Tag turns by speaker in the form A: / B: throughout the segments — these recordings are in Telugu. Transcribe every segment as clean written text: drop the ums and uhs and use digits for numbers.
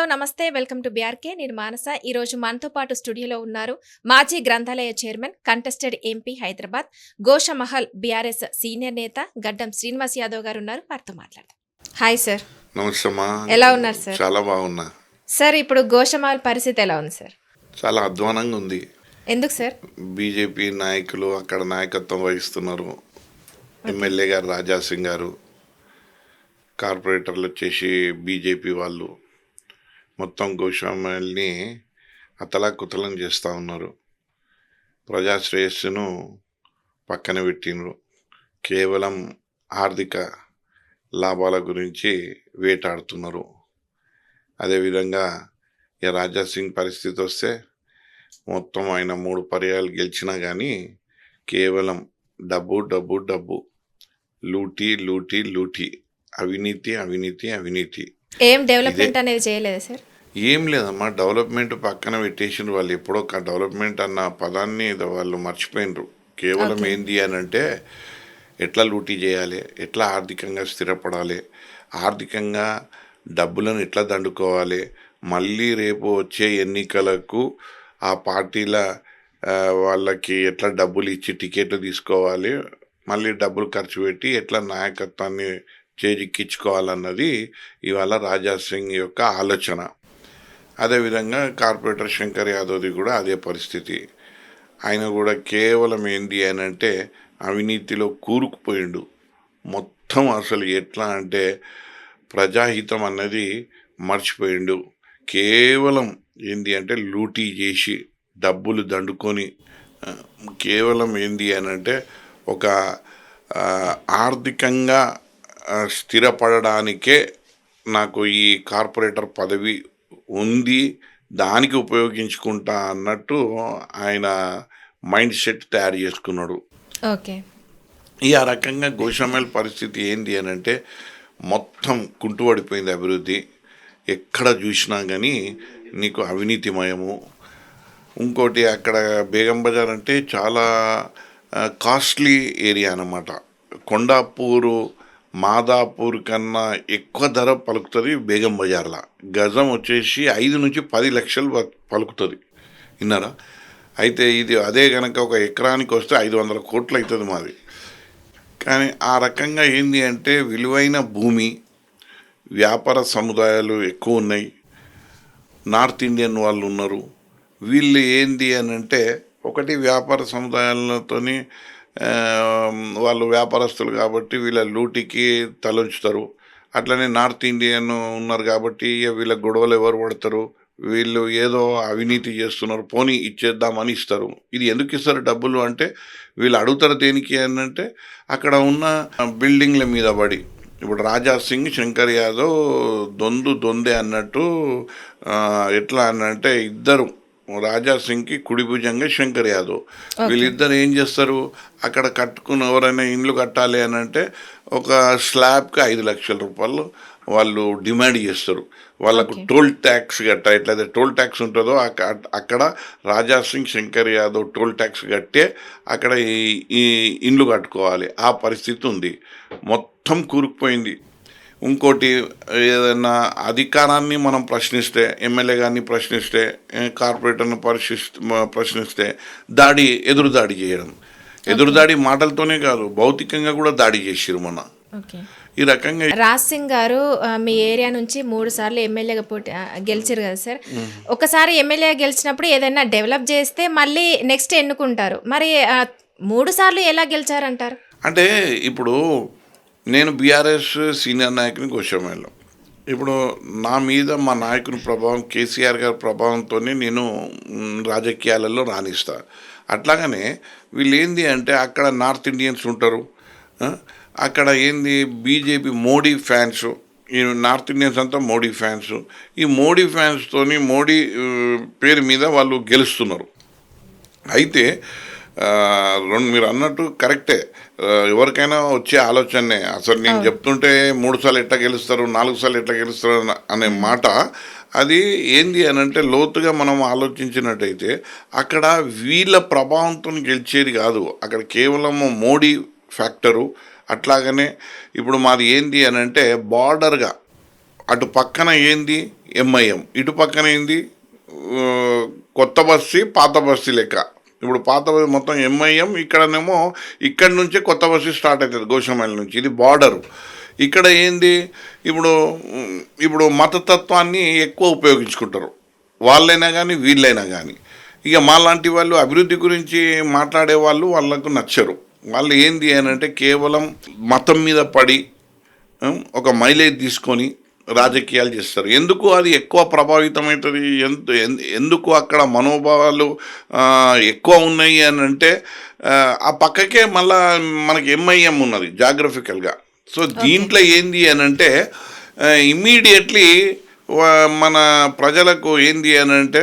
A: హలో నమస్తే వెల్కమ్ టు బీఆర్కే. నేను మానస. ఈరోజు మనతో పాటు స్టూడియోలో ఉన్నారు మాజీ గ్రంథాలయ chairman, contested MP Hyderabad, Goshamahal BRS senior నేత గడ్డం శ్రీనివాస్ యాదవ్ గారు ఉన్నారు. వారితో మాట్లాడదాం. Hi sir.
B: నమస్తేమ్మా.
A: ఎలా ఉన్నారు సార్?
B: చాలా బాగున్నా
A: సార్. ఇప్పుడు గోషమహల్ పరిస్థితి ఎలా ఉంది సార్?
B: చాలా అధ్వానంగా ఉంది.
A: ఎందుకు సార్?
B: బీజేపీ నాయకులు అక్కడ నాయకత్వం వహిస్తున్నారు. ఎమ్మెల్యే గారు రాజా సింగ్ గారు, కార్పొరేటర్లు వచ్చేసి బీజేపీ వాళ్ళు మొత్తం గోషామల్ని అతలాకుతలం చేస్తూ ఉన్నారు. ప్రజా శ్రేయస్సును పక్కన పెట్టినరు. కేవలం ఆర్థిక లాభాల గురించి వేటాడుతున్నారు. అదేవిధంగా ఈ రాజా సింగ్ పరిస్థితి వస్తే మొత్తం ఆయన 3 పర్యాలు గెలిచినా కానీ కేవలం డబ్బు డబ్బు డబ్బు, లూటీ లూటీ లూటీ, అవినీతి అవినీతి అవినీతి.
A: ఏం డెవలప్మెంట్ అనేది చేయలేదా సార్?
B: ఏం లేదమ్మా. డెవలప్మెంట్ పక్కన పెట్టేసిన వాళ్ళు ఎప్పుడో డెవలప్మెంట్ అన్న పదాన్ని వాళ్ళు మర్చిపోయినరు. కేవలం ఏంది అని అంటే ఎట్లా లూటీ చేయాలి, ఎట్లా ఆర్థికంగా స్థిరపడాలి, ఆర్థికంగా డబ్బులను ఎట్లా దండుకోవాలి, మళ్ళీ రేపు వచ్చే ఎన్నికలకు ఆ పార్టీల వాళ్ళకి ఎట్లా డబ్బులు ఇచ్చి టికెట్లు తీసుకోవాలి, మళ్ళీ డబ్బులు ఖర్చు పెట్టి ఎట్లా నాయకత్వాన్ని చేజిక్కించుకోవాలన్నది ఇవాళ రాజా సింగ్ యొక్క ఆలోచన. అదేవిధంగా కార్పొరేటర్ శంకర్ యాదవ్ది కూడా అదే పరిస్థితి. ఆయన కూడా కేవలం ఏంది అని అంటే అవినీతిలో కూరుకుపోయిండు. మొత్తం అసలు ఎట్లా అంటే ప్రజాహితం అన్నది మర్చిపోయిండు. కేవలం ఏంది అంటే లూటీ చేసి డబ్బులు దండుకొని కేవలం ఏంది అని అంటే ఒక ఆర్థికంగా స్థిరపడడానికే నాకు ఈ కార్పొరేటర్ పదవి ఉంది, దానికి ఉపయోగించుకుంటా అన్నట్టు ఆయన మైండ్ సెట్ తయారు చేసుకున్నాడు.
A: ఓకే.
B: ఈ ఆ రకంగా గోషామల్ పరిస్థితి ఏంది అని అంటే మొత్తం కుంటుపడిపోయింది అభివృద్ధి. ఎక్కడ చూసినా కానీ నీకు అవినీతిమయము. ఇంకోటి అక్కడ బేగం బజార్ అంటే చాలా కాస్ట్లీ ఏరియా అన్నమాట. కొండాపూరు, మాదాపూర్ కన్నా ఎక్కువ ధర పలుకుతుంది బేగం బజార్లో. గజం వచ్చేసి 5 నుంచి 10 లక్షలు పలుకుతుంది. విన్నారా? అయితే ఇది అదే కనుక ఒక ఎకరానికి వస్తే 500 కోట్లు అవుతుంది మాది. కానీ ఆ రకంగా ఏంది అంటే విలువైన భూమి, వ్యాపార సముదాయాలు ఎక్కువ ఉన్నాయి, నార్త్ ఇండియన్ వాళ్ళు ఉన్నారు. వీళ్ళు ఏంది అని అంటే ఒకటి వ్యాపార సముదాయాలతోని వాళ్ళు వ్యాపారస్తులు కాబట్టి వీళ్ళ లూటీకి తలంచుతారు. అట్లనే నార్త్ ఇండియన్ ఉన్నారు కాబట్టి వీళ్ళ గొడవలు ఎవరు పడతారు, వీళ్ళు ఏదో అవినీతి చేస్తున్నారు, పోనీ ఇచ్చేద్దామని ఇస్తారు. ఇది ఎందుకు ఇస్తారు డబ్బులు అంటే వీళ్ళు అడుగుతారు దేనికి అని అంటే అక్కడ ఉన్న బిల్డింగ్ల మీద పడి. ఇప్పుడు రాజా సింగ్, శంకర్ యాదవ్ దొందే అన్నట్టు. ఎట్లా అనంటే ఇద్దరు, రాజా సింగ్కి కుడి భుజంగా శంకర్ యాదవ్. వీళ్ళిద్దరు ఏం చేస్తారు, అక్కడ కట్టుకుని ఎవరైనా ఇండ్లు కట్టాలి అని అంటే ఒక స్లాబ్కి 5 లక్షల రూపాయలు వాళ్ళు డిమాండ్ చేస్తారు. వాళ్ళకు టోల్ ట్యాక్స్ కట్టాలి. ఎట్లయితే టోల్ ట్యాక్స్ ఉంటుందో అక్కడ రాజా సింగ్, శంకర్ యాదవ్ టోల్ ట్యాక్స్ కట్టే అక్కడ ఈ ఇండ్లు కట్టుకోవాలి. ఆ పరిస్థితి ఉంది. మొత్తం కూరుకుపోయింది. ఇంకోటి ఏదైనా అధికారాన్ని మనం ప్రశ్నిస్తే, ఎమ్మెల్యే గారిని ప్రశ్నిస్తే, కార్పొరేటర్ని ప్రశ్నిస్తే ఎదురు దాడి చేయడం. ఎదురుదాడి మాటలతోనే కాదు, భౌతికంగా కూడా దాడి చేసిరు మొన్న. ఈ రకంగా
A: రాజ్ సింగ్ గారు మీ ఏరియా నుంచి 3 సార్లు ఎమ్మెల్యేగా గెలిచారు కదా సార్. ఒకసారి ఎమ్మెల్యే గెలిచినప్పుడు ఏదైనా డెవలప్ చేస్తే మళ్ళీ నెక్స్ట్ ఎన్నుకుంటారు. మరి 3 సార్లు ఎలా గెలిచారంటారు?
B: అంటే ఇప్పుడు నేను బీఆర్ఎస్ సీనియర్ నాయకుని గోషామల్లో. ఇప్పుడు నా మీద మా నాయకుని ప్రభావం, కేసీఆర్ గారి ప్రభావంతోనే నేను రాజకీయాలలో రాణిస్తా. అట్లాగనే వీళ్ళు ఏంది అంటే అక్కడ నార్త్ ఇండియన్స్ ఉంటారు, అక్కడ ఏంది బీజేపీ మోడీ ఫ్యాన్స్. ఈ నార్త్ ఇండియన్స్ అంతా మోడీ ఫ్యాన్స్. ఈ మోడీ ఫ్యాన్స్తోని మోడీ పేరు మీద వాళ్ళు గెలుస్తున్నారు. అయితే మీరు అన్నట్టు కరెక్టే. ఎవరికైనా వచ్చే ఆలోచనే. అసలు నేను చెప్తుంటే 3 సార్లు ఎట్లా గెలుస్తారు, 4 సార్లు ఎట్లా గెలుస్తారు అనే మాట అది ఏంది అని అంటే లోతుగా మనం ఆలోచించినట్టయితే అక్కడ వీళ్ళ ప్రభావంతో గెలిచేది కాదు. అక్కడ కేవలం మోడీ ఫ్యాక్టరు. అట్లాగనే ఇప్పుడు మాది ఏంది అని అంటే బార్డర్గా అటు పక్కన ఏంది ఎంఐఎం, ఇటు పక్కన ఏంది ఆ, కొత్త బస్తీ పాత బస్తీ లెక్క. ఇప్పుడు పాత మొత్తం ఎంఐఎం, ఇక్కడనేమో ఇక్కడి నుంచే కొత్త బస్తీ స్టార్ట్ అవుతుంది గోషామైల్ నుంచి. ఇది బార్డరు. ఇక్కడ ఏంది ఇప్పుడు మతతత్వాన్ని ఎక్కువ ఉపయోగించుకుంటారు, వాళ్ళైనా కానీ వీళ్ళైనా కానీ. ఇక మాలాంటి వాళ్ళు అభివృద్ధి గురించి మాట్లాడే వాళ్ళు వాళ్ళకు నచ్చరు. వాళ్ళు ఏంది అని అంటే కేవలం మతం మీద పడి ఒక మైలేజ్ తీసుకొని రాజకీయాలు చేస్తారు. ఎందుకు అది ఎక్కువ ప్రభావితమవుతుంది, ఎందుకు అక్కడ మనోభావాలు ఎక్కువ ఉన్నాయి అని అంటే ఆ పక్కకే మళ్ళా మనకి ఎంఐఎం ఉన్నది జాగ్రఫికల్గా. సో దీంట్లో ఏంది అని అంటే ఇమ్మీడియట్లీ మన ప్రజలకు ఏంది అని అంటే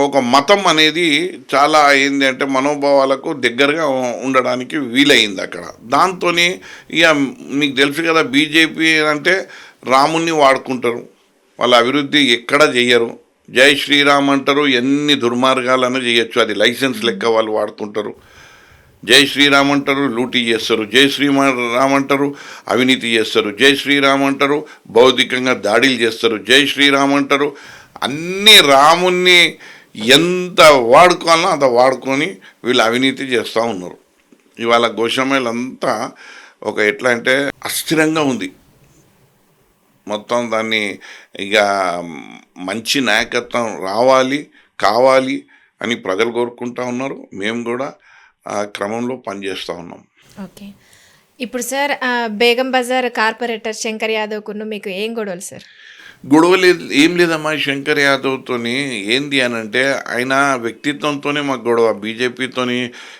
B: ఒక మతం అనేది చాలా ఏంది అంటే మనోభావాలకు దగ్గరగా ఉండడానికి వీలైంది అక్కడ. దాంతో ఇక మీకు తెలుసు కదా, బీజేపీ అంటే రాముణ్ణి వాడుకుంటారు, వాళ్ళ అభివృద్ధి ఎక్కడ చెయ్యరు. జై శ్రీరామ్ అంటారు, ఎన్ని దుర్మార్గాలను చేయొచ్చు, అది లైసెన్స్ లెక్క వాళ్ళు వాడుకుంటారు. జై శ్రీరామ్ అంటారు, లూటీ చేస్తారు. జై శ్రీరామ్ అంటారు, అవినీతి చేస్తారు. జై శ్రీరామ్ అంటారు, భౌతికంగా దాడులు చేస్తారు. జై శ్రీరామ్ అంటారు, అన్ని రాముణ్ణి ఎంత వాడుకోవాలనో అంత వాడుకొని వీళ్ళు అవినీతి చేస్తూ ఉన్నారు. ఇవాళ గోషామైల్ అంతా ఒక ఎట్లా అంటే అస్థిరంగా ఉంది మొత్తం. దాన్ని ఇక మంచి నాయకత్వం రావాలి కావాలి అని ప్రజలు కోరుకుంటా ఉన్నారు. మేము కూడా ఆ క్రమంలో పనిచేస్తూ ఉన్నాం.
A: ఓకే. ఇప్పుడు సార్ బేగం బజార్ కార్పొరేటర్ శంకర్ యాదవ్కును మీకు ఏం గొడవలు సార్?
B: గొడవ లేదు, ఏం లేదమ్మా. శంకర్ యాదవ్తోని ఏంది అని అంటే ఆయన వ్యక్తిత్వంతోనే మాకు గొడవ. బీజేపీతోని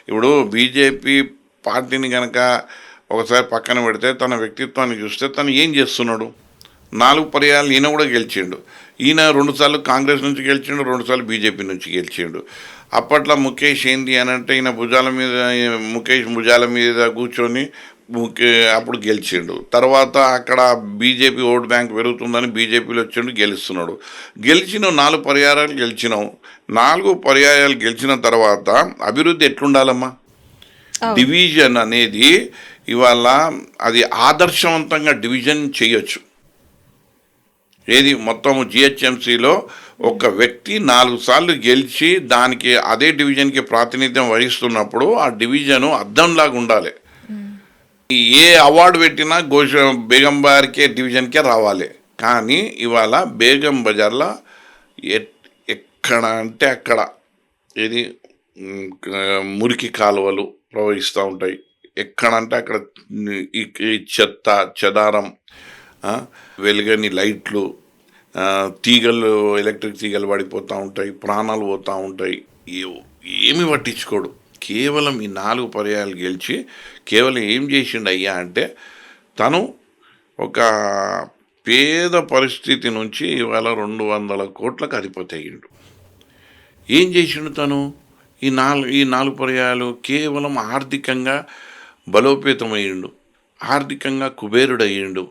B: ఇప్పుడు బీజేపీ పార్టీని కనుక ఒకసారి పక్కన పెడితే తన వ్యక్తిత్వాన్ని చూస్తే తను ఏం చేస్తున్నాడు. 4 పర్యాలు ఈయన కూడా గెలిచిండు. ఈయన 2 సార్లు కాంగ్రెస్ నుంచి గెలిచిండు, 2 సార్లు బీజేపీ నుంచి గెలిచిండు. అప్పట్లో ముఖేష్ ఏంది అని అంటే ఈయన ముఖేష్ భుజాల మీద కూర్చొని అప్పుడు గెలిచిండు. తర్వాత అక్కడ బీజేపీ ఓట్ బ్యాంక్ పెరుగుతుందని బీజేపీలో వచ్చిండు, గెలుస్తున్నాడు. గెలిచిన 4 పర్యాయాలు గెలిచినాం. 4 పర్యాయాలు గెలిచిన తర్వాత అభివృద్ధి ఎట్లుండాలమ్మా? డివిజన్ అనేది ఇవాళ అది ఆదర్శవంతంగా డివిజన్ చేయొచ్చు. ఏది మొత్తం జిహెచ్ఎంసీలో ఒక వ్యక్తి 4 సార్లు గెలిచి దానికి అదే డివిజన్కి ప్రాతినిధ్యం వహిస్తున్నప్పుడు ఆ డివిజను అద్దంలాగా ఉండాలి. ఏ అవార్డు పెట్టినా బేగం బజార్కే డివిజన్కే రావాలి. కానీ ఇవాళ బేగం బజార్లో ఎక్కడ అంటే అక్కడ ఏది మురికి కాలువలు ప్రవహిస్తూ ఉంటాయి. ఎక్కడంటే అక్కడ ఈ చెత్త చెదారం, వెలుగని లైట్లు, తీగలు, ఎలక్ట్రిక్ తీగలు పడిపోతూ ఉంటాయి, ప్రాణాలు పోతూ ఉంటాయి. ఏమి పట్టించుకోడు. కేవలం ఈ 4 పర్యాయాలు గెలిచి కేవలం ఏం చేసిండు అయ్యా అంటే తను ఒక పేద పరిస్థితి నుంచి ఇవాళ 200 కోట్లకు అధిపతి అయ్యిండు. ఏం చేసిండు తను ఈ 4 పర్యాయాలు? కేవలం ఆర్థికంగా బలోపేతమయ్యిండు, ఆర్థికంగా కుబేరుడయ్యిండు.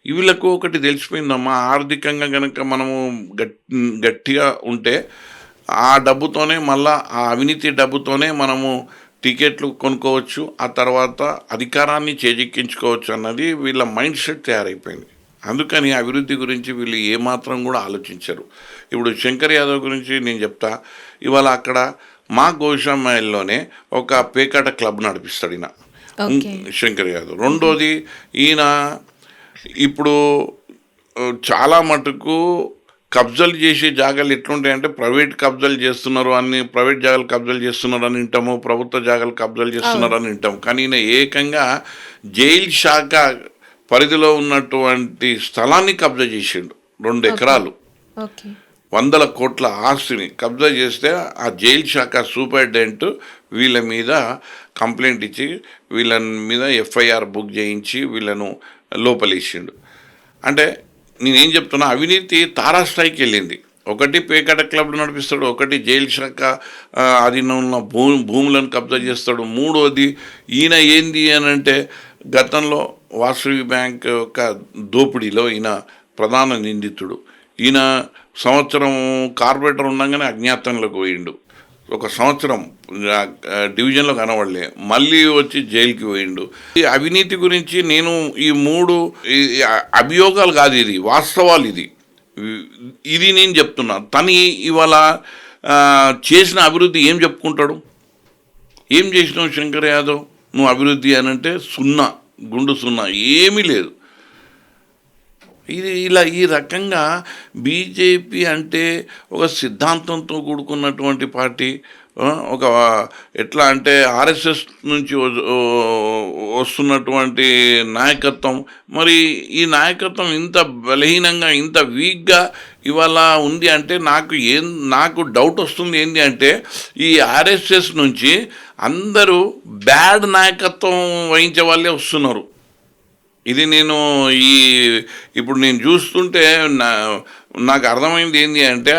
B: వీళ్ళకు ఒకటి తెలిసిపోయిందమ్మా, ఆర్థికంగా కనుక మనము గట్టిగా ఉంటే ఆ డబ్బుతోనే మళ్ళా ఆ అవినీతి డబ్బుతోనే మనము టికెట్లు కొనుక్కోవచ్చు, ఆ తర్వాత అధికారాన్ని చేజిక్కించుకోవచ్చు అన్నది వీళ్ళ మైండ్ సెట్ తయారైపోయింది. అందుకని అభివృద్ధి గురించి వీళ్ళు ఏమాత్రం కూడా ఆలోచించరు. ఇప్పుడు శంకర్ యాదవ్ గురించి నేను చెప్తా. ఇవాళ అక్కడ మా గోషామైల్లోనే ఒక పేకాట క్లబ్ నడిపిస్తాడు ఈయన, శంకర్ యాదవ్. రెండోది ఈయన ఇప్పుడు చాలా మటుకు కబ్జాలు చేసే జాగాలు ఎట్లుంటాయంటే ప్రైవేట్ కబ్జాలు చేస్తున్నారు అని, ప్రైవేట్ జాగాలు కబ్జాలు చేస్తున్నారు అని వింటాము, ప్రభుత్వ జాగాలు కబ్జాలు చేస్తున్నారు అని వింటాము. కానీ ఈయన ఏకంగా జైలు శాఖ పరిధిలో ఉన్నటువంటి స్థలాన్ని కబ్జా చేసిండు. 2 ఎకరాలు 100 కోట్ల ఆస్తిని కబ్జా చేస్తే ఆ జైలు శాఖ సూపరింటెండెంట్ వీళ్ళ మీద కంప్లైంట్ ఇచ్చి వీళ్ళ మీద ఎఫ్ఐఆర్ బుక్ చేయించి వీళ్ళను లోపలేసిండు. అంటే నేనేం చెప్తున్నా, అవినీతి తారాస్థాయికి వెళ్ళింది. ఒకటి పేకాట క్లబ్లు నడిపిస్తాడు, ఒకటి జైలు శాఖ అధీనంలో ఉన్న భూములను కబ్జా చేస్తాడు. మూడోది ఈయన ఏంది అని అంటే గతంలో వాసవి బ్యాంక్ యొక్క దోపిడీలో ఈయన ప్రధాన నిందితుడు. ఈయన సంవత్సరం కార్పొరేటర్ ఉండగానే అజ్ఞాతంలోకి పోయిండు. ఒక సంవత్సరం డివిజన్లో కనబడలే, మళ్ళీ వచ్చి జైలుకి పోయిండు. ఈ అవినీతి గురించి నేను ఈ మూడు అభియోగాలు కాదు, ఇది వాస్తవాలు. ఇది నేను చెప్తున్నా. తను ఇవాళ చేసిన అభివృద్ధి ఏం చెప్పుకుంటాడు? ఏం చేసినావు శంకర్ యాదవ్ నువ్వు అభివృద్ధి అని అంటే సున్నా, గుండు సున్నా, ఏమీ లేదు. ఇలా ఈ రకంగా బీజేపీ అంటే ఒక సిద్ధాంతంతో కూడుకున్నటువంటి పార్టీ. ఒక ఎట్లా అంటే ఆర్ఎస్ఎస్ నుంచి వస్తున్నటువంటి నాయకత్వం. మరి ఈ నాయకత్వం ఇంత బలహీనంగా, ఇంత వీక్గా ఇవాళ ఉంది అంటే నాకు డౌట్ వస్తుంది. ఏంటి అంటే ఈ ఆర్ఎస్ఎస్ నుంచి అందరూ బ్యాడ్ నాయకత్వం వహించే వాళ్ళే వస్తున్నారు. ఇది నేను ఇప్పుడు నేను చూస్తుంటే నాకు అర్థమైంది ఏంటి అంటే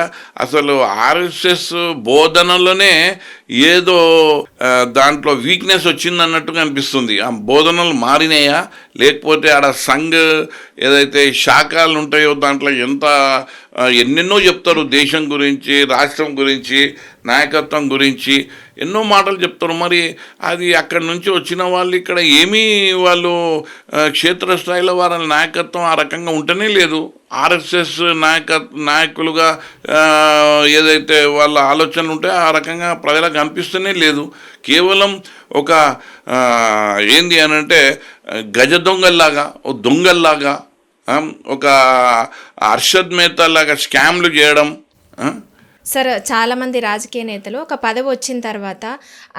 B: అసలు ఆర్ఎస్ఎస్ బోధనలోనే ఏదో దాంట్లో వీక్నెస్ వచ్చింది అన్నట్టుగా అనిపిస్తుంది. ఆ బోధనలు మారినాయా, లేకపోతే ఆడ సంఘ్ ఏదైతే శాఖలు ఉంటాయో దాంట్లో ఎన్నెన్నో చెప్తారు, దేశం గురించి, రాష్ట్రం గురించి, నాయకత్వం గురించి ఎన్నో మాటలు చెప్తారు. మరి అది అక్కడి నుంచి వచ్చిన వాళ్ళు ఇక్కడ వాళ్ళు క్షేత్రస్థాయిలో వారి నాయకత్వం ఆ రకంగా ఉంటేనే లేదు. ఆర్ఎస్ఎస్ నాయకులుగా ఏదైతే వాళ్ళ ఆలోచనలు ఉంటాయో ఆ రకంగా ప్రజలకు అనిపిస్తూనే లేదు. కేవలం ఒక ఏంది అని అంటే గజ దొంగల్లాగా, దొంగల్లాగా, ఒక హర్షద్ మేహతా లాగా స్కామ్లు చేయడం.
A: సార్, చాలామంది రాజకీయ నేతలు ఒక పదవి వచ్చిన తర్వాత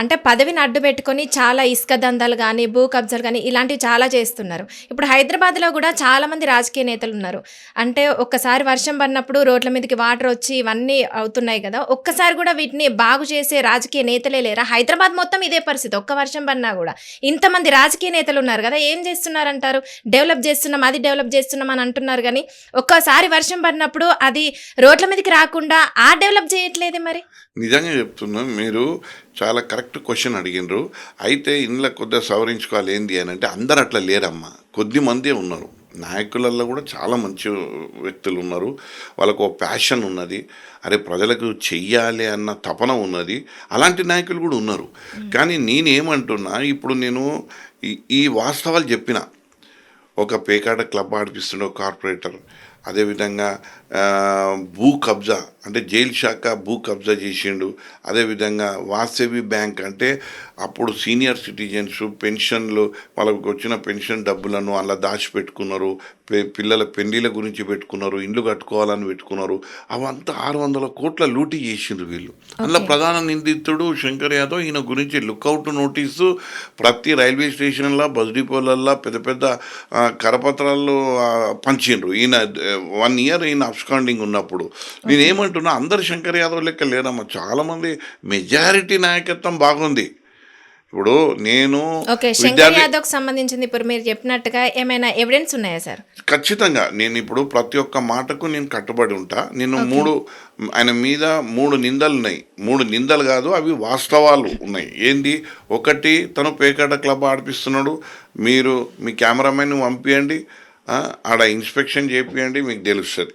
A: అంటే పదవిని అడ్డు పెట్టుకొని చాలా ఇసుక దందాలు కానీ, భూ కబ్జాలు కానీ ఇలాంటివి చాలా చేస్తున్నారు. ఇప్పుడు హైదరాబాద్లో కూడా చాలామంది రాజకీయ నేతలు ఉన్నారు. అంటే ఒక్కసారి వర్షం పడినప్పుడు రోడ్ల మీదకి వాటర్ వచ్చి ఇవన్నీ అవుతున్నాయి కదా, ఒక్కసారి కూడా వీటిని బాగు చేసే రాజకీయ నేతలే లేరా? హైదరాబాద్ మొత్తం ఇదే పరిస్థితి. ఒక్క వర్షం పడినా కూడా ఇంతమంది రాజకీయ నేతలు ఉన్నారు కదా, ఏం చేస్తున్నారంటారు? డెవలప్ చేస్తున్నాం, అది డెవలప్ చేస్తున్నాం అని అంటున్నారు. కానీ ఒక్కసారి వర్షం పడినప్పుడు అది రోడ్ల మీదకి రాకుండా ఆ డెవలప్ చేయట్లేదు. మరి
B: నిజంగా చెప్తున్నా, మీరు చాలా కరెక్ట్ క్వశ్చన్ అడిగినరు. అయితే ఇందులో కొద్దిగా సవరించుకోవాలి. ఏంది అని అంటే అందరు అట్లా లేరమ్మా, కొద్ది మందే ఉన్నారు. నాయకులలో కూడా చాలా మంచి వ్యక్తులు ఉన్నారు. వాళ్ళకు ఒక ప్యాషన్ ఉన్నది, అరే ప్రజలకు చెయ్యాలి అన్న తపన ఉన్నది. అలాంటి నాయకులు కూడా ఉన్నారు. కానీ నేనేమంటున్నా, ఇప్పుడు నేను ఈ వాస్తవాలు చెప్పిన ఒక పేకాట క్లబ్ ఆడిపిస్తుండే ఒక కార్పొరేటర్, అదేవిధంగా భూ కబ్జా అంటే జైలు శాఖ భూ కబ్జా చేసిండు. అదేవిధంగా వాసవి బ్యాంక్ అంటే అప్పుడు సీనియర్ సిటిజన్స్ పెన్షన్లు, వాళ్ళకి వచ్చిన పెన్షన్ డబ్బులను అలా దాచిపెట్టుకున్నారు. పిల్లల పెళ్లిళ్ళ గురించి పెట్టుకున్నారు, ఇండ్లు కట్టుకోవాలని పెట్టుకున్నారు. అవంతా 600 కోట్ల లూటీ చేసిండ్రు వీళ్ళు. అందులో ప్రధాన నిందితుడు శంకర్ యాదవ్. ఈయన గురించి లుకౌట్ నోటీసు ప్రతి రైల్వే స్టేషన్లో, బస్ డిపోలల్లో పెద్ద పెద్ద కరపత్రాలు పంచిండ్రు. ఈయన 1 ఇయర్ ఈయన అబ్స్కాండింగ్ ఉన్నప్పుడు. నేనేమంటున్నా, అందరు శంకర్ యాదవ్ లెక్క లేరమ్మా. చాలామంది మెజారిటీ నాయకత్వం బాగుంది. ఇప్పుడు నేను
A: శంకర్ యాదవ్కి సంబంధించింది ఇప్పుడు మీరు చెప్పినట్టుగా ఏమైనా ఎవిడెన్స్ ఉన్నాయా సార్?
B: ఖచ్చితంగా నేను ఇప్పుడు ప్రతి ఒక్క మాటకు నేను కట్టుబడి ఉంటా. నేను ఆయన మీద 3 నిందలు ఉన్నాయి. 3 నిందలు కాదు, అవి వాస్తవాలు ఉన్నాయి. ఏంది? ఒకటి, తను పేకాట క్లబ్ ఆడిపిస్తున్నాడు. మీరు మీ కెమెరామెన్ పంపించండి, ఆడ ఇన్స్పెక్షన్ చేపియండి, మీకు తెలుస్తుంది.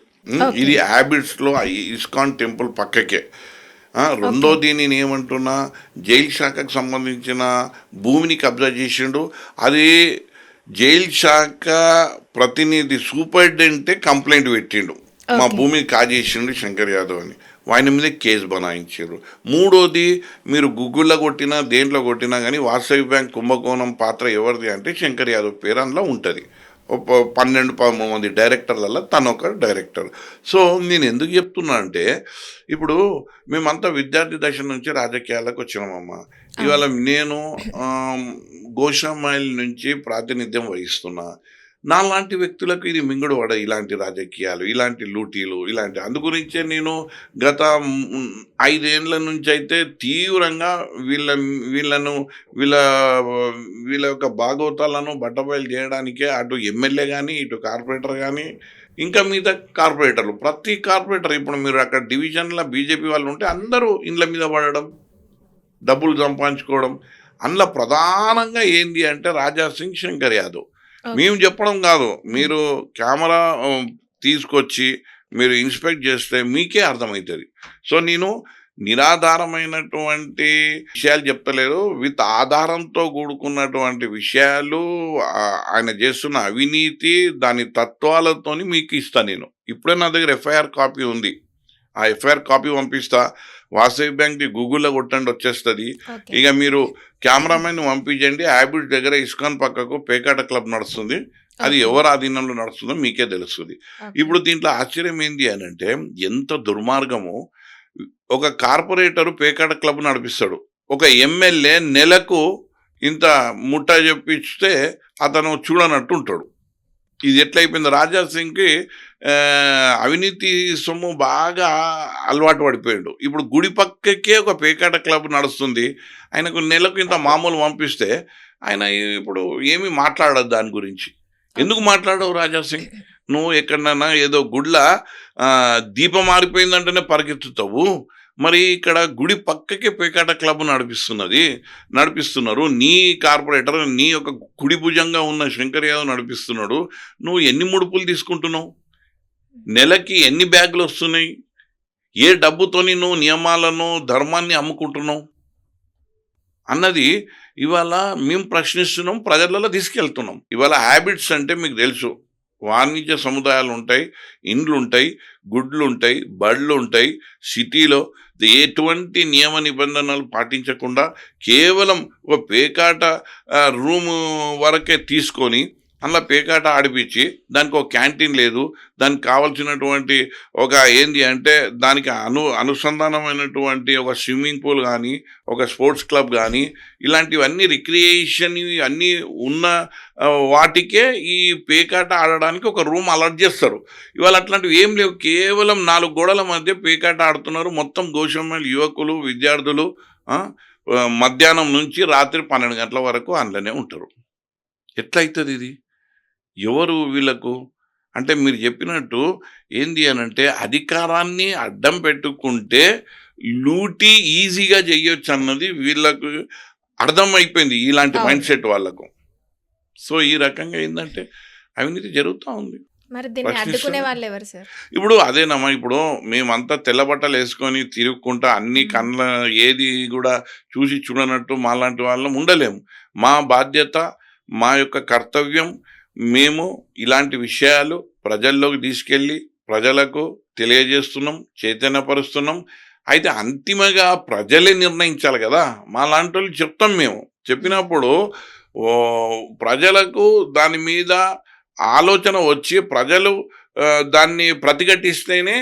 B: ఇది హ్యాబిట్స్లో ఇస్కాన్ టెంపుల్ పక్కకే. రెండోది నేను ఏమంటున్నా, జైలు శాఖకు సంబంధించిన భూమిని కబ్జా చేసిండు. అది జైలు శాఖ ప్రతినిధి సూపరింటెండెంటే కంప్లైంట్ పెట్టిండు, మా భూమిని కాజేసిండు శంకర్ యాదవ్ అని. ఆయన మీద కేసు బనాయించారు. మూడోది, మీరు గూగుల్లో కొట్టినా దేంట్లో కొట్టినా కానీ వాసవి బ్యాంక్ కుంభకోణం పాత్ర ఎవరిది అంటే శంకర్ యాదవ్ పేరు అందులో ఉంటుంది. 12-13 మంది డైరెక్టర్లలో తను ఒక డైరెక్టర్. సో నేను ఎందుకు చెప్తున్నా అంటే, ఇప్పుడు మేమంతా విద్యార్థి దశ నుంచి రాజకీయాలకు వచ్చినామమ్మా. ఇవాళ నేను గోషామైల్ నుంచి ప్రాతినిధ్యం వహిస్తున్నా. నాలాంటి వ్యక్తులకు ఇది మింగుడు పడ, ఇలాంటి రాజకీయాలు, ఇలాంటి లూటీలు, ఇలాంటి అందుగురించే నేను గత 5 ఏళ్ళ నుంచి అయితే తీవ్రంగా వీళ్ళ యొక్క భాగవతాలను బట్టబయలు చేయడానికే అటు ఎమ్మెల్యే కానీ, ఇటు కార్పొరేటర్ కానీ, ఇంకా మిగతా కార్పొరేటర్లు, ప్రతి కార్పొరేటర్ ఇప్పుడు మీరు అక్కడ డివిజన్లో బీజేపీ వాళ్ళు ఉంటే అందరూ ఇండ్ల మీద పడడం, డబ్బులు సంపాదించుకోవడం. అందులో ప్రధానంగా ఏంది అంటే రాజా సింగ్, శంకర్ యాదవ్. మేము చెప్పడం కాదు, మీరు కెమెరా తీసుకొచ్చి మీరు ఇన్స్పెక్ట్ చేస్తే మీకే అర్థమవుతుంది. సో నేను నిరాధారమైనటువంటి విషయాలు చెప్తలేరు, విత్ ఆధారంతో కూడుకున్నటువంటి విషయాలు, ఆయన చేస్తున్న అవినీతి దాని తత్వాలతోని మీకు ఇస్తా నేను. ఇప్పుడే నా దగ్గర ఎఫ్ఐఆర్ కాపీ ఉంది. ఆ ఎఫ్ఐఆర్ కాపీ పంపిస్తా. వాసవి బ్యాంక్ది గూగుల్లో కొట్టండి వచ్చేస్తుంది.
A: ఓకే.
B: ఇక మీరు కెమెరామెన్ పంపించండి. హ్యాబిట్ దగ్గర ఇస్కాన్ పక్కకు పేకాట క్లబ్ నడుస్తుంది. అది
A: ఓకే.
B: ఎవరు ఆధీనంలో నడుస్తుందో మీకే తెలుస్తుంది.
A: ఓకే.
B: ఇప్పుడు దీంట్లో ఆశ్చర్యం ఏంది అని అంటే, ఎంత దుర్మార్గము. ఒక కార్పొరేటరు పేకాట క్లబ్ నడిపిస్తాడు. ఒక ఎమ్మెల్యే నెలకు ఇంత ముఠా చెప్పిస్తే అతను చూడనట్టు ఉంటాడు. ఇది ఎట్లయిపోయింది? రాజా సింగ్కి అవినీతి సొమ్ము బాగా అలవాటు పడిపోయాడు. ఇప్పుడు గుడి పక్కకే ఒక పేకాట క్లబ్ నడుస్తుంది. ఆయనకు నెలకు ఇంత మామూలు పంపిస్తే ఆయన ఇప్పుడు ఏమీ మాట్లాడదు దాని గురించి. ఎందుకు మాట్లాడవు రాజా సింగ్? నువ్వు ఎక్కడన్నా ఏదో గుడ్ల దీపం మారిపోయిందంటేనే పరిగెత్తుతావు. మరి ఇక్కడ గుడి పక్కకే పేకాట క్లబ్ నడిపిస్తున్నారు. నీ కార్పొరేటర్, నీ యొక్క కుడి భుజంగా ఉన్న శంకర్ యాదవ్ నడిపిస్తున్నాడు. నువ్వు ఎన్ని ముడుపులు తీసుకుంటున్నావు? నెలకి ఎన్ని బ్యాగులు వస్తున్నాయి? ఏ డబ్బుతోని నువ్వు నియమాలను, ధర్మాన్ని అమ్ముకుంటున్నావు అన్నది ఇవాళ మేము ప్రశ్నిస్తున్నాం, ప్రజలలో తీసుకెళ్తున్నాం. ఇవాళ హ్యాబిట్స్ అంటే మీకు తెలుసు, వాణిజ్య సముదాయాలు ఉంటాయి, ఇండ్లు ఉంటాయి, గుడ్లు ఉంటాయి, బళ్ళు ఉంటాయి. సిటీలో ఎటువంటి నియమ నిబంధనలు పాటించకుండా కేవలం ఒక పేకాట రూము వరకే తీసుకొని అందులో పేకాట ఆడిపించి, దానికి ఒక క్యాంటీన్ లేదు, దానికి కావాల్సినటువంటి ఒక ఏంది అంటే దానికి అనుసంధానమైనటువంటి ఒక స్విమ్మింగ్ పూల్ కానీ, ఒక స్పోర్ట్స్ క్లబ్ కానీ, ఇలాంటివన్నీ రిక్రియేషన్ అన్నీ ఉన్న వాటికే ఈ పేకాట ఆడడానికి ఒక రూమ్ అలాట్ చేస్తారు. ఇవాళ అట్లాంటివి ఏం లేవు. కేవలం 4 గోడల మధ్య పేకాట ఆడుతున్నారు. మొత్తం గోషమ్మల్ యువకులు, విద్యార్థులు మధ్యాహ్నం నుంచి రాత్రి 12 గంటల వరకు అందులోనే ఉంటారు. ఎట్లయితుంది ఇది? ఎవరు వీళ్ళకు? అంటే మీరు చెప్పినట్టు ఏంది అనంటే, అధికారాన్ని అడ్డం పెట్టుకుంటే లూటీ ఈజీగా చేయొచ్చు అన్నది వీళ్ళకు అర్థమైపోయింది, ఇలాంటి మైండ్ సెట్ వాళ్ళకు. సో ఈ రకంగా ఏంటంటే అవినీతి జరుగుతూ ఉంది.
A: మరి దీన్ని అడ్డుకునే
B: ప్రశ్నిస్తున్నా.
A: వాళ్ళు ఎవరు సార్?
B: ఇప్పుడు అదేనమ్మా, ఇప్పుడు మేమంతా తెల్ల బట్టలు వేసుకొని తిరుగుకుంటా అన్ని కళ్ళ ఏది కూడా చూసి చూడనట్టు మాలాంటి వాళ్ళం ఉండలేము. మా బాధ్యత, మా యొక్క కర్తవ్యం, మేము ఇలాంటి విషయాలు ప్రజల్లోకి తీసుకెళ్ళి ప్రజలకు తెలియజేస్తున్నాం, చైతన్యపరుస్తున్నాం. అయితే అంతిమంగా ప్రజలే నిర్ణయించాలి కదా. మా లాంటి వాళ్ళు చెప్తాం. మేము చెప్పినప్పుడు ప్రజలకు దాని మీద ఆలోచన వచ్చి ప్రజలు దాన్ని ప్రతిఘటిస్తేనే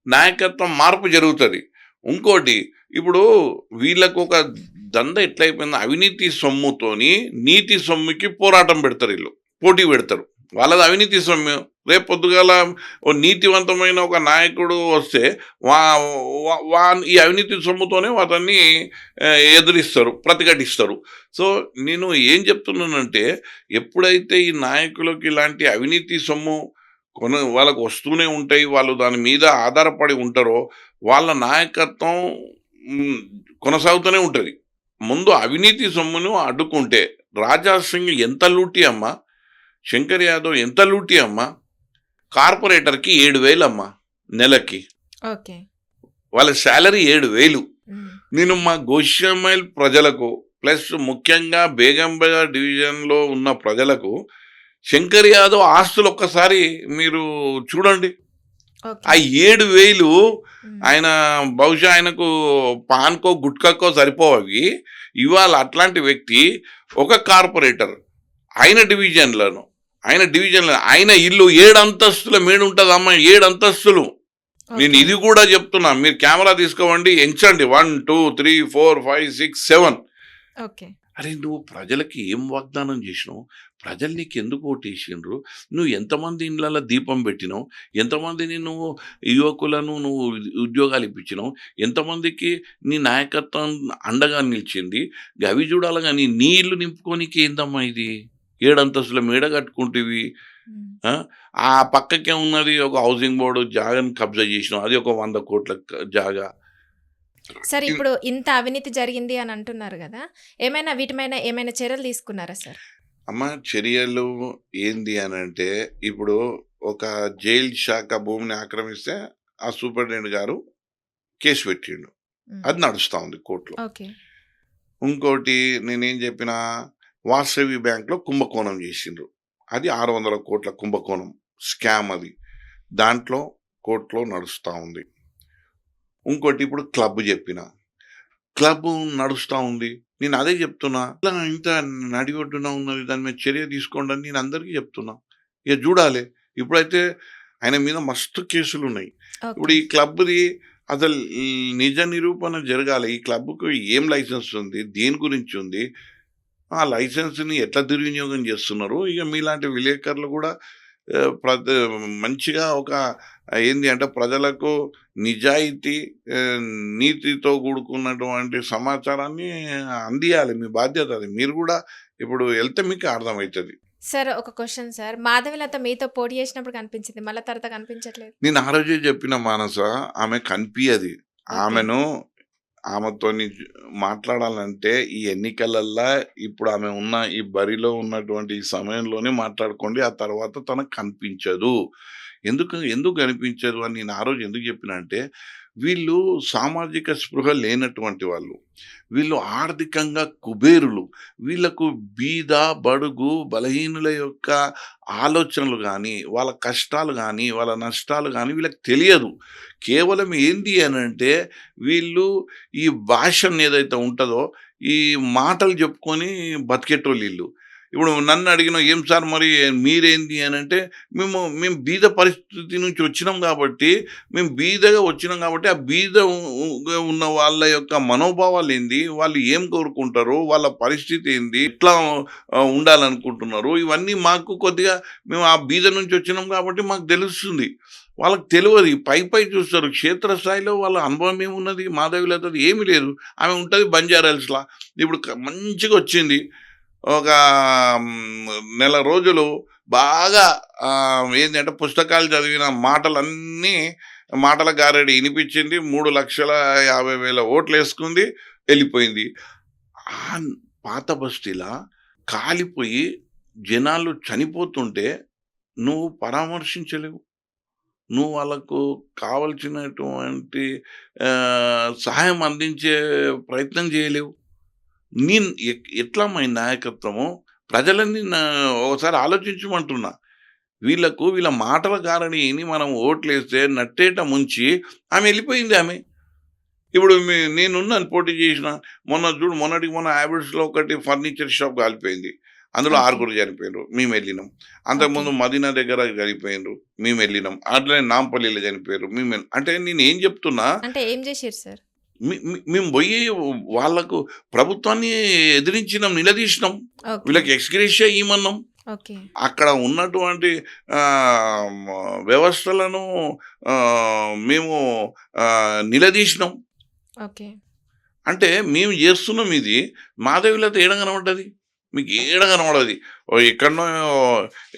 B: నాయకత్వం మార్పు జరుగుతుంది. ఇంకోటి, ఇప్పుడు వీళ్ళకు ఒక దంద ఎట్లయిపోయింది, అవినీతి సొమ్ముతోని నీతి సొమ్ముకి పోరాటం పెడతారు, వీళ్ళు పోటీ పెడతారు. వాళ్ళది అవినీతి సొమ్ము. రేపు పొద్దుగాల ఓ నీతివంతమైన ఒక నాయకుడు వస్తే ఈ అవినీతి సొమ్ముతోనే అతన్ని ఎదిరిస్తారు, ప్రతిఘటిస్తారు. సో నేను ఏం చెప్తున్నానంటే, ఎప్పుడైతే ఈ నాయకులకు ఇలాంటి అవినీతి సొమ్ము వాళ్ళకు వస్తూనే ఉంటాయి, వాళ్ళు దాని మీద ఆధారపడి ఉంటారో, వాళ్ళ నాయకత్వం కొనసాగుతూనే ఉంటుంది. ముందు అవినీతి సొమ్మును అడ్డుకుంటే, రాజా సింగ్ ఎంత లూటీ అమ్మా, శంకర్ యాదవ్ ఎంత లూటీ అమ్మా, కార్పొరేటర్కి 7,000 అమ్మా నెలకి.
A: ఓకే.
B: వాళ్ళ శాలరీ 7,000. నేను మా గోషమైల్ ప్రజలకు ప్లస్ ముఖ్యంగా బేగంబజార్ డివిజన్లో ఉన్న ప్రజలకు శంకర్ యాదవ్ ఆస్తులు ఒక్కసారి మీరు చూడండి. ఆ 7,000 ఆయన బహుశా ఆయనకు పాన్కో గుట్కాకో సరిపోవి. ఇవాళ అట్లాంటి వ్యక్తి ఒక కార్పొరేటర్, ఆయన డివిజన్లో ఆయన ఇల్లు 7 అంతస్తుల మేడు ఉంటుంది అమ్మ, 7 అంతస్తులు. నేను ఇది కూడా చెప్తున్నా, మీరు కెమెరా తీసుకోవండి, ఎంచండి 1 2 3 4 5 6 7.
A: ఓకే.
B: అరే నువ్వు ప్రజలకి ఏం వాగ్దానం చేసినావు? ప్రజలు నీకు ఎందుకు ఓటేసిండ్రు? నువ్వు ఎంతమంది ఇళ్ళల్లో దీపం పెట్టినావు? ఎంతమందిని నువ్వు యువకులను నువ్వు ఉద్యోగాలు ఇప్పించినావు? ఎంతమందికి నీ నాయకత్వం అండగా నిలిచింది? అవి చూడాలి కానీ నీ ఇల్లు నింపుకోనికి ఏందమ్మా ఇది? 7 అంతస్తుల మేడ కట్టుకుంటేవి. ఆ పక్కకే ఉన్నది ఒక హౌసింగ్ బోర్డు జాగాని కబ్జా చేసినావు, అది ఒక 100 కోట్ల జాగా.
A: సార్, ఇప్పుడు ఇంత అవినీతి జరిగింది అని అంటున్నారు కదా, ఏమైనా చర్యలు తీసుకున్నారా సార్?
B: అమ్మ, చర్యలు ఏంది అని అంటే, ఇప్పుడు ఒక జైలు శాఖ భూమిని ఆక్రమిస్తే ఆ సూపరింటెండెంట్ గారు కేసు పెట్టిండు. అది నడుస్తూ ఉంది కోర్టులో.
A: ఓకే.
B: ఇంకోటి నేనేం చెప్పిన, వాసవి బ్యాంక్లో కుంభకోణం చేసిండ్రు. అది 600 కోట్ల కుంభకోణం స్కామ్ అది. దాంట్లో కోర్టులో నడుస్తూ ఉంది. ఇంకోటి ఇప్పుడు క్లబ్ చెప్పిన, క్లబ్ నడుస్తూ ఉంది. నేను అదే చెప్తున్నా, ఇలా ఇంత నడిఒడ్డున ఉన్నది, దాని మీద చర్య తీసుకోండి అని నేను అందరికీ చెప్తున్నా. ఇక చూడాలి. ఇప్పుడైతే ఆయన మీద మస్తు కేసులు ఉన్నాయి. ఇప్పుడు
A: ఓకే.
B: ఈ క్లబ్ది అసలు ఈ నిజ నిరూపణ జరగాలి. ఈ క్లబ్కు ఏం లైసెన్స్ ఉంది, దేని గురించి ఉంది, ఆ లైసెన్స్ని ఎట్లా దుర్వినియోగం చేస్తున్నారు. ఇక మీలాంటి విలేకరులు కూడా మంచిగా ఒక ఏంది అంటే ప్రజలకు నిజాయితీ, ఆ, నీతితో కూడుకున్నటువంటి సమాచారాన్ని అందియాలి. మీ బాధ్యత అది. మీరు కూడా ఇప్పుడు వెళ్తే మీకు అర్థమవుతుంది.
A: సార్ ఒక క్వశ్చన్ సార్. మాధవిలత మీతో పోటీ చేసినప్పుడు కనిపించింది. మళ్ళా తర్వాత కనిపించట్లేదు.
B: నేను ఆ రోజే చెప్పిన మానస, ఆమె కనిపించది.
A: ఓకే.
B: ఆమెతోని మాట్లాడాలంటే ఈ ఎన్నికలల్లా ఇప్పుడు ఆమె ఉన్న ఈ బరిలో ఉన్నటువంటి ఈ సమయంలోనే మాట్లాడుకోండి. ఆ తర్వాత తనకు కనిపించదు. ఎందుకు కనిపించదు అని నేను ఆ రోజు ఎందుకు చెప్పిన అంటే, వీళ్ళు సామాజిక స్పృహ లేనటువంటి వాళ్ళు. వీళ్ళు ఆర్థికంగా కుబేరులు. వీళ్ళకు బీద, బడుగు, బలహీనుల యొక్క ఆలోచనలు గానీ, వాళ్ళ కష్టాలు గానీ, వాళ్ళ నష్టాలు గానీ వీళ్ళకి తెలియదు. కేవలం ఏంది అనంటే, వీళ్ళు ఈ భాషను ఏదైతే ఉంటదో, ఈ మాటలు చెప్పుకొని బతికేటోళ్ళు ఈళ్ళు. ఇప్పుడు నన్ను అడిగినావు, "ఏం సార్ మరి మీరేంది" అనంటే, మేము బీద పరిస్థితి నుంచి వచ్చినాం కాబట్టి, మేము బీదగా వచ్చినాం కాబట్టి, ఆ బీదగా ఉన్న వాళ్ళ యొక్క మనోభావాలు ఏంది, వాళ్ళు ఏం కోరుకుంటారు, వాళ్ళ పరిస్థితి ఏంది, ఎట్లా ఉండాలనుకుంటున్నారు, ఇవన్నీ మాకు కొద్దిగా మేము ఆ బీద నుంచి వచ్చినాం కాబట్టి మాకు తెలుస్తుంది. వాళ్ళకి తెలియదు. పై చూస్తారు. క్షేత్రస్థాయిలో వాళ్ళ అనుభవం ఏమున్నది, మాధవిలతది ఏమీ లేదు. ఆమె ఉంటుంది బంజారాహిల్స్‌లా. ఇప్పుడు మంచిగా వచ్చింది. ఒక నెల రోజులు బాగా ఏంటంటే పుస్తకాలు చదివిన మాటలన్నీ మాటల గారడి వినిపించింది. 3,50,000 ఓట్లు వేసుకుంది, వెళ్ళిపోయింది. ఆ పాత బస్తీలా కాలిపోయి జనాలు చనిపోతుంటే నువ్వు పరామర్శించలేవు. నువ్వు వాళ్ళకు కావలసినటువంటి సహాయం అందించే ప్రయత్నం చేయలేవు. నేను ఎట్లా మా నాయకత్వము ప్రజలని ఒకసారి ఆలోచించమంటున్నా. వీళ్ళ మాటల కారణిని మనం ఓట్లేస్తే నట్టేట ముంచి ఆమె వెళ్ళిపోయింది ఆమె. ఇప్పుడు నేనున్నాను, పోటీ చేసిన. మొన్నటికి మొన్న హ్యాబిట్స్లో ఒకటి ఫర్నిచర్ షాప్ కాలిపోయింది. అందులో
A: ఓకే.
B: 6 చనిపోయినారు, మేము వెళ్ళినాం.
A: ఓకే.
B: అంతకుముందు మదీనా దగ్గర చనిపోయినారు, మేము వెళ్ళినాం. అట్లనే నాంపల్లిలో చనిపోయారు, అంటే నేను ఏం చెప్తున్నా,
A: అంటే ఏం చేసిర్రు సార్?
B: మేము పోయి వాళ్ళకు ప్రభుత్వాన్ని ఎదిరించినాం, నిలదీసినాం.
A: ఓకే.
B: వీళ్ళకి ఎక్స్‌గ్రేషియా ఇయ్యమన్నాం.
A: ఓకే.
B: అక్కడ ఉన్నటువంటి వ్యవస్థలను మేము నిలదీసినాం.
A: ఓకే.
B: అంటే మేము చేస్తున్నాం ఇది. మాధవిలత ఏడ కనబడ్డది? మీకు ఏడ కనబడది. ఎక్కడనో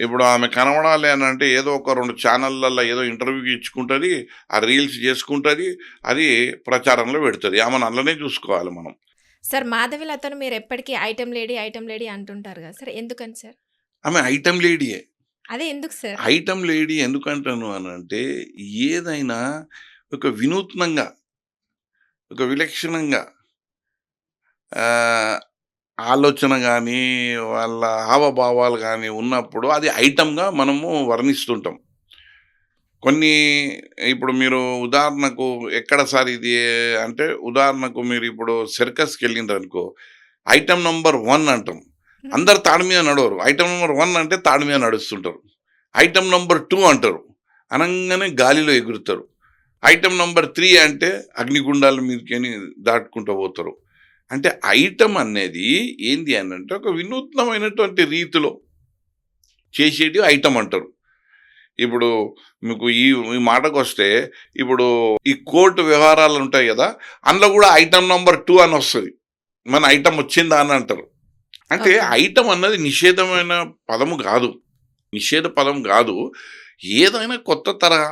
B: ఇప్పుడు ఆమె కనబడాలి అని అంటే ఏదో ఒక 2 ఛానళ్ళల్లో ఏదో ఇంటర్వ్యూకి ఇచ్చుకుంటుంది, ఆ రీల్స్ చేసుకుంటుంది, అది ప్రచారంలో పెడుతుంది. ఆమెను అందులోనే చూసుకోవాలి మనం.
A: సార్ మాధవిలతను మీరు ఎప్పటికీ ఐటెం లేడీ అంటుంటారు కదా సార్. ఎందుకని సార్?
B: ఆమె ఐటెం లేడీయే.
A: అదే ఎందుకు సార్?
B: ఐటెం లేడీ ఎందుకంటాను అనంటే, ఏదైనా ఒక వినూత్నంగా, ఒక విలక్షణంగా ఆలోచన కానీ, వాళ్ళ హావభావాలు కానీ ఉన్నప్పుడు అది ఐటెంగా మనము వర్ణిస్తుంటాం. కొన్ని ఇప్పుడు మీరు ఉదాహరణకు ఎక్కడ సార్ ఇది అంటే, ఉదాహరణకు మీరు ఇప్పుడు సర్కస్‌కి వెళ్ళిండ్రనుకో, ఐటెం నంబర్ 1 అంటాం. అందరు తాడు మీద నడవరు. ఐటెం నంబర్ 1 అంటే తాడు మీద నడుస్తుంటారు. ఐటెం నంబర్ 2 అంటారు, అనంగానే గాలిలో ఎగురుతారు. ఐటెం నంబర్ 3 అంటే అగ్నిగుండాల మీదకని దాటుకుంటూ పోతారు. అంటే ఐటెం అనేది ఏంది అని అంటే, ఒక వినూత్నమైనటువంటి రీతిలో చేసేటి ఐటెం అంటారు. ఇప్పుడు మీకు ఈ మాటకు వస్తే, ఇప్పుడు ఈ కోర్టు వ్యవహారాలు ఉంటాయి కదా, అందులో కూడా ఐటెం నంబర్ 2 అని వస్తుంది. మన ఐటెం వచ్చిందా అని అంటారు. అంటే
A: ఓకే.
B: ఐటెం అన్నది నిషేధమైన పదము కాదు, నిషేధ పదం కాదు. ఏదైనా కొత్త తరహా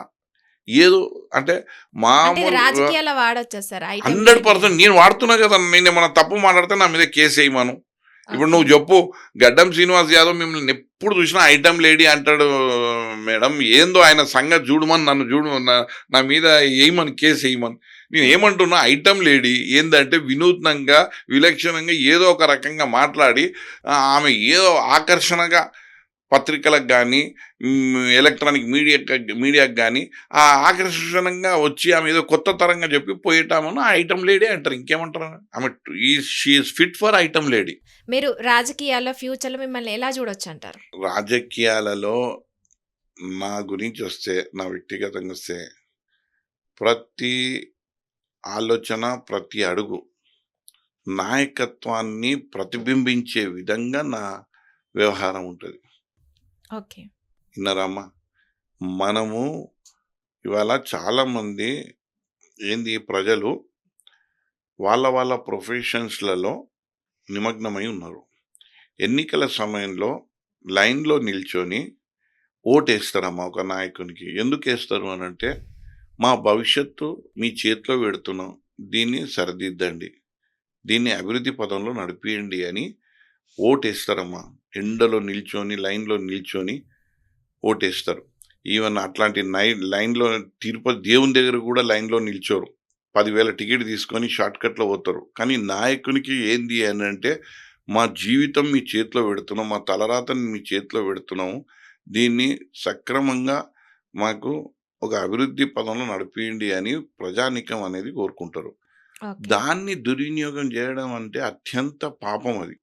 B: ఏదో అంటే
A: అంటే ఇది
B: మామూలు
A: రాజకీయాల్లో వాడొచ్చా సార్ ఐటెం లేడీ
B: 100%
A: అని?
B: నేను వాడుతున్నా కదా. నేను ఏమన్నా తప్పు మాట్లాడితే నా మీద కేసు వేయమను. ఇప్పుడు
A: ఓకే.
B: నువ్వు చెప్పు, గడ్డం శ్రీనివాస్ యాదవ్ మిమ్మల్ని ఎప్పుడు చూసినా ఐటెం లేడీ అంటాడు మేడం, ఏందో ఆయన సంగతి చూడమని, నన్ను నా మీద వేయమని, కేసు వేయమని. నేను ఏమంటున్నా ఐటమ్ లేడీ ఏందంటే వినూత్నంగా విలక్షణంగా ఏదో ఒక రకంగా మాట్లాడి ఆమె ఏదో ఆకర్షణగా పత్రికలకు కానీ ఎలక్ట్రానిక్ మీడియాకి కానీ ఆ ఆకర్షణంగా వచ్చి ఆమె ఏదో కొత్త తరంగా చెప్పి పోయేటామను ఐటమ్ లేడీ అంటారు. ఇంకేమంటారు? ఆమె she is fit for item lady.
A: మీరు రాజకీయాల్లో ఫ్యూచర్‌లో మిమ్మల్ని ఎలా చూడొచ్చంటారు?
B: రాజకీయాలలో నా గురించి వస్తే, నా వ్యక్తిగతంగా వస్తే ప్రతి ఆలోచన, ప్రతి అడుగు నాయకత్వాన్ని ప్రతిబింబించే విధంగా నా వ్యవహారం ఉంటుంది.
A: ఓకే.
B: విన్నారమ్మా? మనము ఇవాళ చాలామంది ప్రజలు వాళ్ళ ప్రొఫెషన్స్‌లలో నిమగ్నమై ఉన్నారు. ఎన్నికల సమయంలో లైన్‌లో నిల్చొని ఓటేస్తారమ్మా ఒక నాయకునికి. ఎందుకేస్తారు అనంటే, మా భవిష్యత్తు మీ చేతిలో పెడుతున్నాం. దీన్ని సరిదిద్దండి. దీన్ని అభివృద్ధి పదంలో నడిపియండి అని ఓటేస్తారమ్మా. ఎండలో నిల్చొని, లైన్‌లో నిల్చొని ఓటేస్తారు. ఈవెన్ అట్లాంటి లైన్‌లో తిరుపతి దేవుని దగ్గర కూడా లైన్‌లో నిల్చోరు. 10,000 టికెట్ తీసుకొని షార్ట్‌కట్‌లో పోతారు. కానీ నాయకునికి ఏంది అనంటే, మా జీవితం మీ చేతిలో పెడుతున్నాం. మా తలరాతని మీ చేతిలో పెడుతున్నాము. దీన్ని సక్రమంగా మాకు ఒక అభివృద్ధి పదంలో నడిపియండి అని ప్రజానీకం అనేది కోరుకుంటారు.
A: ఓకే.
B: దాన్ని దుర్వినియోగం చేయడం అంటే అత్యంత పాపం అది.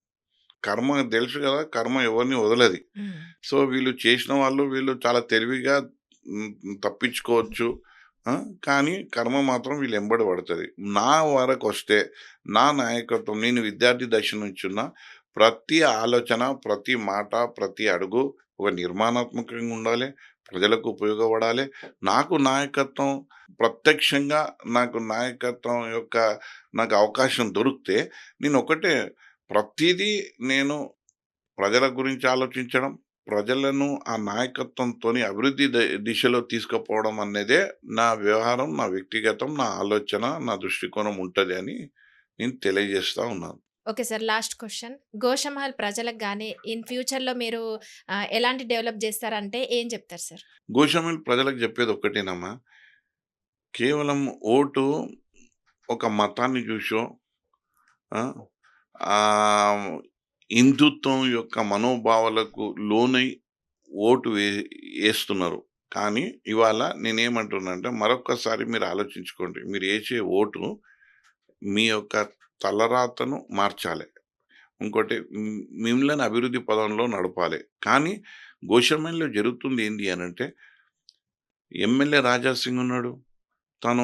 B: కర్మ తెలుసు కదా! కర్మ ఎవరిని వదలది.
A: హ్మ్.
B: సో, వీళ్ళు చాలా తెలివిగా తప్పించుకోవచ్చు. ఆ! కానీ కర్మ మాత్రం వీళ్ళ ఎంబడి పడతది. నా వరకొస్తే నా నాయకత్వం నేను విద్యార్థి దశ నుంచున్న ప్రతి ఆలోచన, ప్రతి మాట, ప్రతి అడుగు ఒక నిర్మాణాత్మకంగా ఉండాలి. ప్రజలకు ఉపయోగపడాలి. నాకు నాయకత్వం ప్రత్యక్షంగా నాకు అవకాశం దొరికితే నేనొకటే ప్రతీదీ నేను ప్రజల గురించి ఆలోచించడం, ప్రజలను ఆ నాయకత్వంతోని అభివృద్ధి దిశలో తీసుకుపోవడం అనేదే నా వ్యవహారం, నా వ్యక్తిగతం, నా ఆలోచన, నా దృష్టికోణం ఉంటది అని నేను తెలియజేస్తా ఉన్నాను.
A: Okay sir. Last question. Goshamahal ప్రజలకు గాని ఇన్ ఫ్యూచర్‌లో మీరు ఎలాంటి డెవలప్ చేస్తారంటే ఏం చెప్తారు సార్?
B: గోషామహల్ ప్రజలకు చెప్పేది ఒక్కటేనమ్మా. కేవలం ఓటు ఒక మతాన్ని చూసో ఆ! ఆహ్, హిందుత్వం యొక్క మనోభావాలకు లోనై ఓటు ఏస్తున్నారు. కానీ ఇవాళ నేనేమంటున్నానంటే మరొక్కసారి మీరు ఆలోచించుకోండి. మీరు ఏసే ఓటు మీ యొక్క తలరాతను మార్చాలి. ఇంకోటి మిమ్మల్ని అభివృద్ధి పదంలో నడపాలి. కానీ గోషామహల్‌లో జరుగుతుంది ఏంది అనంటే ఎమ్మెల్యే రాజా సింగ్ ఉన్నాడు. తను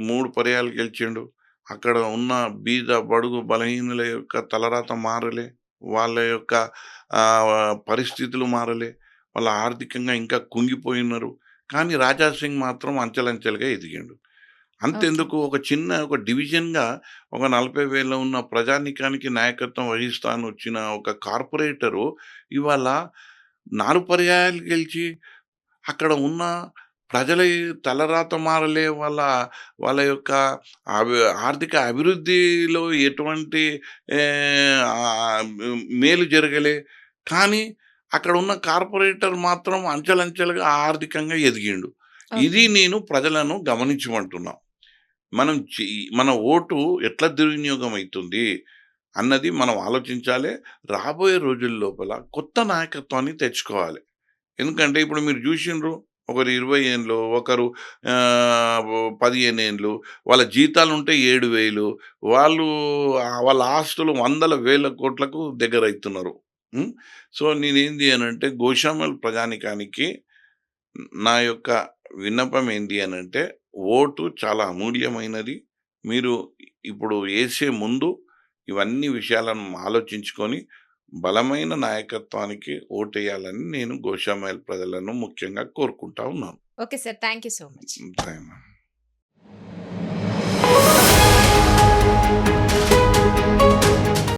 B: 3 పర్యాయాలు గెలిచిండు. అక్కడ ఉన్న బీద, బడుగు, బలహీనుల యొక్క తలరాత మారలే. వాళ్ళ యొక్క పరిస్థితులు మారలే. వాళ్ళు ఆర్థికంగా ఇంకా కుంగిపోయున్నారు. కానీ రాజా సింగ్ మాత్రం అంచెలంచెలుగా ఎదిగిండు.
A: ఓకే.
B: అంతెందుకు ఒక డివిజన్‌గా ఒక 40,000 ఉన్న ప్రజానీకానికి నాయకత్వం వహిస్తా అని వచ్చిన ఒక కార్పొరేటరు ఇవాళ 4 పర్యాయాలు గెలిచి అక్కడ ఉన్న ప్రజల తలరాత మారలే. వాళ్ళ యొక్క అభి ఆర్థిక అభివృద్ధిలో ఎటువంటి మేలు జరగలే. కానీ అక్కడ ఉన్న కార్పొరేటర్ మాత్రం అంచెలంచెలుగా ఆర్థికంగా ఎదిగిండు. ఇది
A: ఓకే.
B: నేను ప్రజలను గమనించమంటున్నా. మన ఓటు ఎట్లా దుర్వినియోగం అయితుంది అన్నది మనం ఆలోచించాలి. రాబోయే రోజుల లోపల కొత్త నాయకత్వాన్ని తెచ్చుకోవాలి. ఎందుకంటే ఇప్పుడు మీరు చూసిండ్రు ఒకరు 20 ఏండ్లు, ఒకరు 15 ఏండ్లు, వాళ్ళ జీతాలుంటే 7,000 వాళ్ళు వాళ్ళ ఆస్తులు వందల వేల కోట్లకు దగ్గరైతున్నారు. హ్మ్. సో, నేనేంది అనంటే గోషామహల్ ప్రజానీకానికి నా యొక్క విన్నపం ఏంది అనంటే ఓటు చాలా అమూల్యమైనది. మీరు ఇప్పుడు ఏసే ముందు ఇవన్నీ విషయాలను ఆలోచించుకొని బలమైన నాయకత్వానికి ఓటేయాలని నేను గోషామహల్ ప్రజలను ముఖ్యంగా కోరుకుంటా ఉన్నాను.
A: Okay sir. Thank you so much.
B: Thank